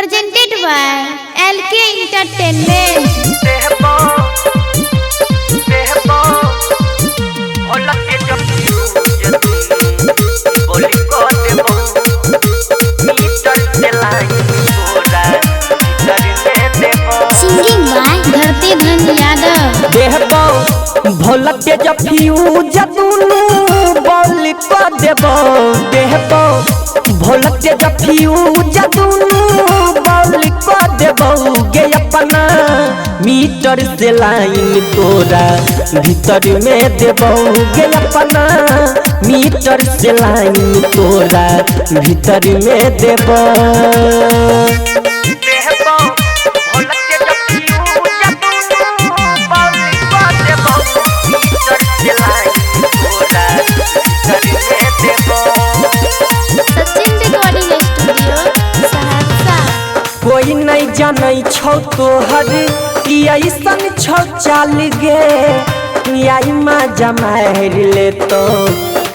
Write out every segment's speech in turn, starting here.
presented by LK Entertainment. Singing by धरती धन यादव। देहबो भोला के फ्यूज दुनू बोल को देबो। देहबो भोला के फ्यूज दुनू बोल को देबो। गे अपना मीटर से लाइन तोरा भीतर में देबो। गे अपना मीटर से लाइन तोरा भीतर में देबो। कोई नहीं जानै छौ तोहर कि ऐसन छौ चाल गे। आई माँ जमार ले तो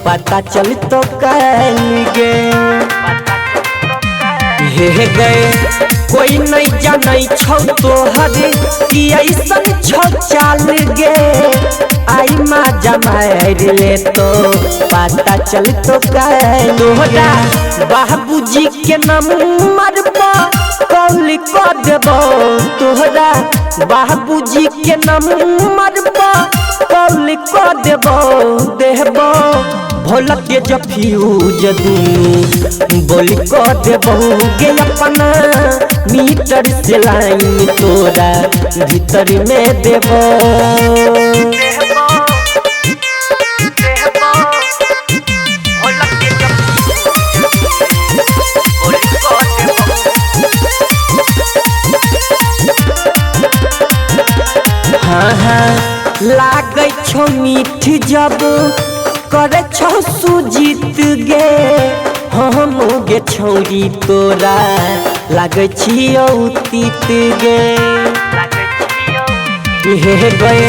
पता चल तो कैल गे। हे गए कोई नहीं जानै छौ तोहर कि ऐसन छौ चाल गे। आई माँ जमार ले तो पता चल तो कैल। तोहरा बाबूजी के नंबर पर कॉल को देबो। तोहरा बाबूजी के नंबर पर कॉल को देबो। देबो भोला के फ्यूज दुनू बोल को देबो। गे अपना मीटर से लाइन तोरा भीतर में देबो। लागे छो मीठ जब करे छो सुजीत गे। हम गे छौरी तोरा लागे छियौ तीत गे। हे गए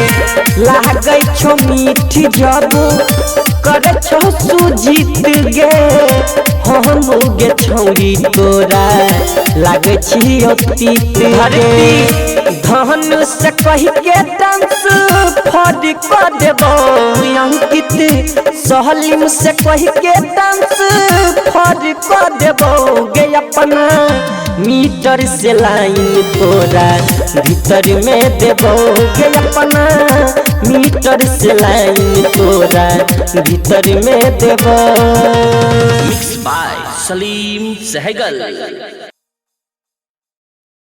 लागे छो मीठ जब करे छो सुजीत गे। हम गे छौरी तोरा लागे छियौ तीत गे। धन से कही के डांस फड़ को देबो। अंकित सहलीम से कही के डांस फड़ को देबो। गे अपना मीटर से लाइन तोरा भीतर में देबो। गे अपना मीटर से लाइन तोरा भीतर में देबो। Mix by Salim Sehgal.